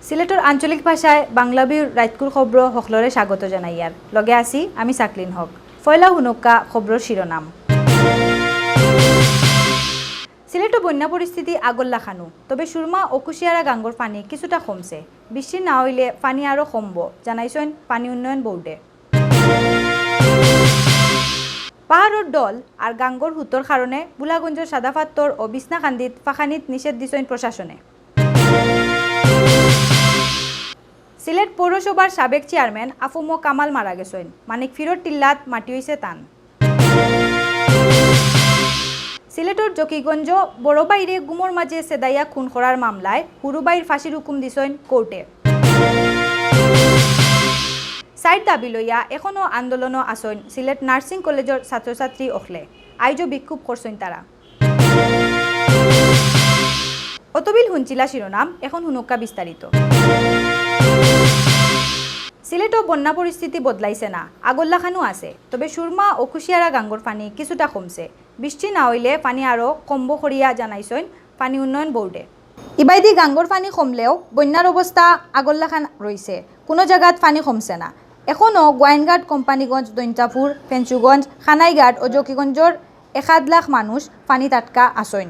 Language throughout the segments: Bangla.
সিলেটর আঞ্চলিক ভাষায় বাংলাভিউর রাইতকুর খবর হকলরে স্বাগত জানাইয়ার লগে আছি আমি সাকলিন হক। ফয়লা হুনকা খবরের শিরোনাম। সিলেটে বন্যা পরিস্থিতি আগল্লা খানু, তবে সুরমা ও কুশিয়ারা গাঙ্গর পানি কিছুটা কমছে। বৃষ্টি না হইলে পানি আরও কমব জানাইছেন পানি উন্নয়ন বোর্ডে। পাহাড়ের ডল আর গাঙ্গর হুতর কারণে বুলাগঞ্জের সাদাফাত্তর ও বিছনাকান্দিত ফাঁকানিত নিষেধ দিছেন প্রশাসনে। সিলেট পৌরসভার সাবেক চেয়ারম্যান আফুমো কামাল মারা গেছেন, মানিক ফিরোর টিল্লাত মাটি হইছে তান। সিলেটর জকিগঞ্জ বড়বাইরে গুমর মাঝে সেদাইয়া খুন করার মামলায় হুরুবাইর ফাঁসির হুকুম দিছেন কোর্টে। সাইড দাবি লইয়া এখনও আন্দোলনও আসেন সিলেট নার্সিং কলেজের ছাত্রছাত্রী অখলে, আইজও বিক্ষোভ করছেন তারা। অতবিল হুঞ্চিলা শিরোনাম, এখন হুনুক্কা বিস্তারিত। সিলেটও বন্যা পরিস্থিতি বদলাইছে না, আগল্লাখানও আছে, তবে সুরমা ও কুশিয়ারা গাঙ্গর পানি কিছুটা কমছে। বৃষ্টি না হইলে পানি আরও কমব করিয়া জানাইছেন পানি উন্নয়ন বোর্ডে। ইবাইদি গাঙ্গর পানি কমলেও বন্যার অবস্থা আগল্লাখান রয়েছে, কোনো জায়গাত পানি কমছে না। এখনও গোয়াইনঘাট, কোম্পানিগঞ্জ, দৈন্তাপুর, ফেঞ্চুগঞ্জ, খানাইঘাট ও জকিগঞ্জর 1 লাখ মানুষ পানি তাটকা আসেন।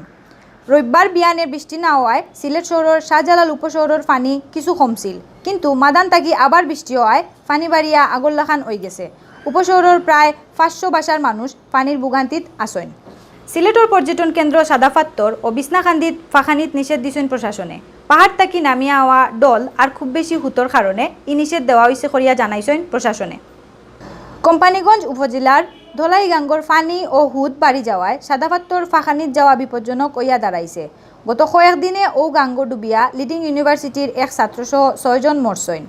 রবিবার বিয়ানে বৃষ্টি না হওয়ায় সিলেট শহরের শাহজালাল উপশহরের পানি কিছু কমছিল, কিন্তু মাদান তাকি আবার বৃষ্টি হওয়ায় পানি বাড়িয়া আগল্লাখান হয়ে গেছে। উপশহরের প্রায় 500 বাসার মানুষ পানির ভোগান্তিত আসেন। সিলেটর পর্যটন কেন্দ্র সাদাফাত্তর ও বিছনাকান্দিত ফাঁকানিত নিষেধ দিছেন প্রশাসনে। পাহাড় তাকি নামিয়া হওয়া ডল আর খুব বেশি হুতর কারণে ই নিষেধ দেওয়া হয়েছে করিয়া জানাইছেন প্রশাসনে। কোম্পানিগঞ্জ উপজেলার ধলাইগাঙ্গর ফানি ও হুদ বাড়ি যাওয়ায় সাদাফাত্তর ফাঁকানিত যাওয়া বিপজ্জনক হইয়া দাঁড়াইছে। গত কয়েকদিনে ও গাঙ্গ ডুবিয়া লিডিং ইউনিভার্সিটির এক ছাত্রসহ 6 জন মরছেন।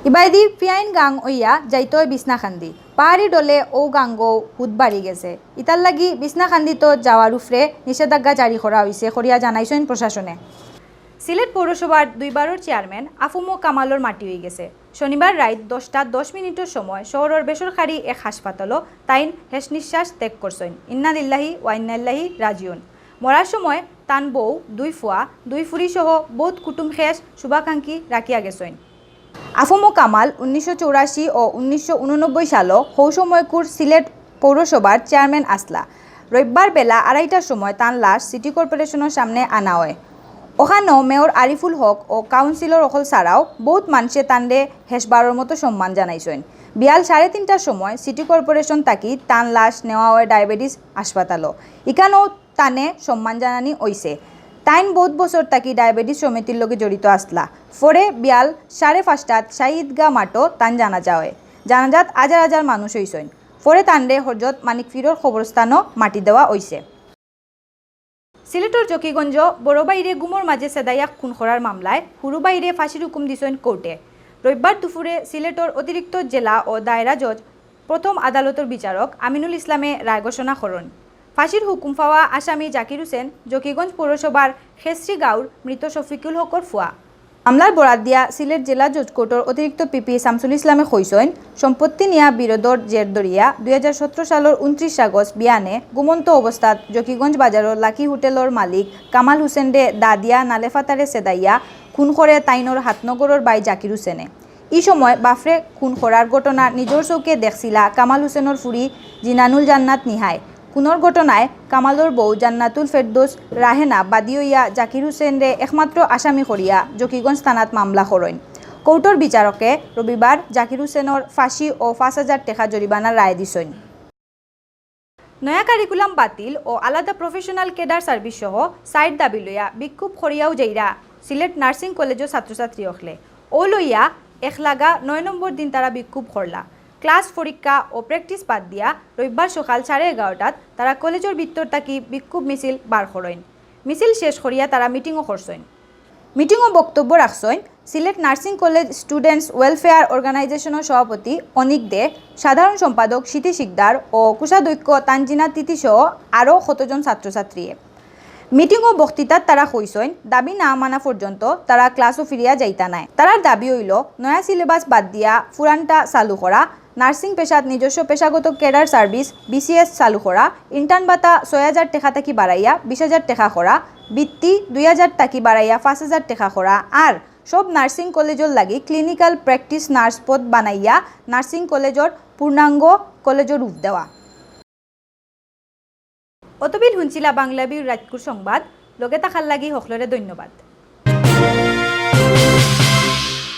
ইবাইদি পিয়াইন গাং হইয়া যাইত বিছনাকান্দি, পাহাড়ি ডলে ও গাঙ্গ হুদ বাড়ি গেছে। ইতার লাগি বিছনাকান্দিত যাওয়ার উফরে নিষেধাজ্ঞা জারি করা হয়েছে করিয়া জানাইছেন প্রশাসনে। সিলেট পৌরসভার 2 বারের চেয়ারম্যান আফুমো কামালর মাটি হয়ে গেছে। শনিবার রাত 10:10 সময় শহরের বেসরকারি এক হাসপাতালও তাইন হেস নিঃশ্বাস ত্যাগ করছেন। ইন্না লিল্লাহি ওয়া ইন্না ইলাইহি রাজিউন। মরার সময় তান বউ, 2 ফুয়া, 2 ফুরি সহ বহুত কুটুম খেস শুভাকাঙ্ক্ষী রাখিয়া গেছেন। আফুমো কামাল 1984 ও 1989 সালও হৌসময়কুর সিলেট পৌরসভার চেয়ারম্যান আসলা। রবিবার বেলা 2:30টার সময় তান লাশ সিটি কর্পোরেশনের সামনে আনা হয়। ওখানেও মেয়র আরিফুল হক ও কাউন্সিলর অকল ছাড়াও বহুত মানুষে তানরে হেসবারের মতো সম্মান জানাইছেন। বিয়াল 3:30টার সময় সিটি কর্পোরেশন তাকি তান লাশ নেওয়া হয় ডায়াবেটিস হাসপাতালও, এখানেও তানে সম্মান জানানি হইছে। তাইন বহুত বছর তাকি ডায়াবেটিস সমিতির লগে জড়িত আসলা। পরে বিয়াল 5:30টাত শাহিদগাঁ মাঠও তান জানাজা হয়। জানাজাত হাজার হাজার মানুষ হইছেন। পরে তানরে হজরত মানিক ফিরোর কবরস্থানও মাটি দেওয়া হইছে। সিলেটর জকিগঞ্জ বড়বাইরে গুমর মাঝে সেদাইয়া খুন করার মামলায় হুরুবাইরে ফাঁসির হুকুম দিছেন কোর্টে। রবিবার দুপুরে সিলেটর অতিরিক্ত জেলা ও দায়রা জজ প্রথম আদালতের বিচারক আমিনুল ইসলামে রায় ঘোষণা করেন। ফাঁসির হুকুম পাওয়া আসামি জাকির হোসেন জকিগঞ্জ পৌরসভার খেসরি গাঁওর মৃত শফিকুল হকর ফুয়া। মামলার বরাত দিয়া সিলেট জেলা জজ কোর্টের অতিরিক্ত পিপি শামসুল ইসলামে কইছেন, সম্পত্তি নিয়া বিরোধর জের ধরিয়া 2017 সালের 29 আগস্ট বিয়ানে ঘুমন্ত অবস্থাত জকিগঞ্জ বাজারের লাকি হোটেলের মালিক কামাল হোসেনরে দাদিয়া নালেফাতারে সেদাইয়া খুন করে তাইনর হাতনগরের বাই জাকির হোসেনে। এই সময় বাফরে খুন করার ঘটনা নিজের চৌকে দেখছিলা কামাল হোসেনের ফুরি জিনানুল জান্নাত নিহায়। খুনের ঘটনায় কামালর বউ জান্নাতুল ফেরদৌস রাহেনা বাদী হইয়া জাকির হোসেনরে একমাত্র আসামি করিয়া জকিগঞ্জ থানাত মামলা করেন। কোর্টের বিচারকে রবিবার জাকির হোসেনের ফাঁসি ও 5,000 টাকা জরিমানার রায় দিছেন। নয়া কারিকুলাম বাতিল ও আলাদা প্রফেশনাল কেডার সার্ভিস সহ সাইড দাবি লইয়া বিক্ষোভ করিয়াও যাইরা সিলেট নার্সিং কলেজের ছাত্রছাত্রী হকলে ও লইয়া 1 নম্বর দিন তারা বিক্ষোভ করলা। ক্লাস পরীক্ষা ও প্র্যাকটিস বাদ দিয়া রবিবার সকাল 11:30টাত তারা কলেজের ভিতর থাকি বিক্ষোভ মিছিল বার করেন। মিছিল শেষ করিয়া তারা মিটিংও করছেন। মিটিংও বক্তব্য রাখছেন Sylhet nursing college students welfare অর্গানাইজেশনের সভাপতি অনিক দে, সাধারণ সম্পাদক সিটি শিকদার ও কোষাধ্যক্ষ তানজিনা তিতি সহ আরও কতজন ছাত্রছাত্রী। মিটিং ও বক্তৃতাত তারা কইসইন দাবি না মানা পর্যন্ত তারা ক্লাসও ফিরিয়া যাইতা নাই। তারার দাবি হইল নয়া সিলেবাস বাদ দিয়া পুরানটা চালু করা, নার্সিং পেশাত নিজস্ব পেশাগত ক্যাডার সার্ভিস BCS চালু করা, ইন্টার্ন ভাতা 6,000 টাকা থাকি বাড়াইয়া 20,000 টাকা করা, বৃত্তি 2,000 টাকি বাড়াইয়া 5,000 টাকা করা, আর সব নার্সিং কলেজের লাগি ক্লিনিক্যাল প্র্যাকটিস নার্স পদ বানাইয়া নার্সিং কলেজের পূর্ণাঙ্গ কলেজের রূপ দেওয়া। অতবিল হুঞ্চিলা বাংলাভিউর রাজকুর সংবাদ। লগে থাকার লাগি সকলরে ধন্যবাদ।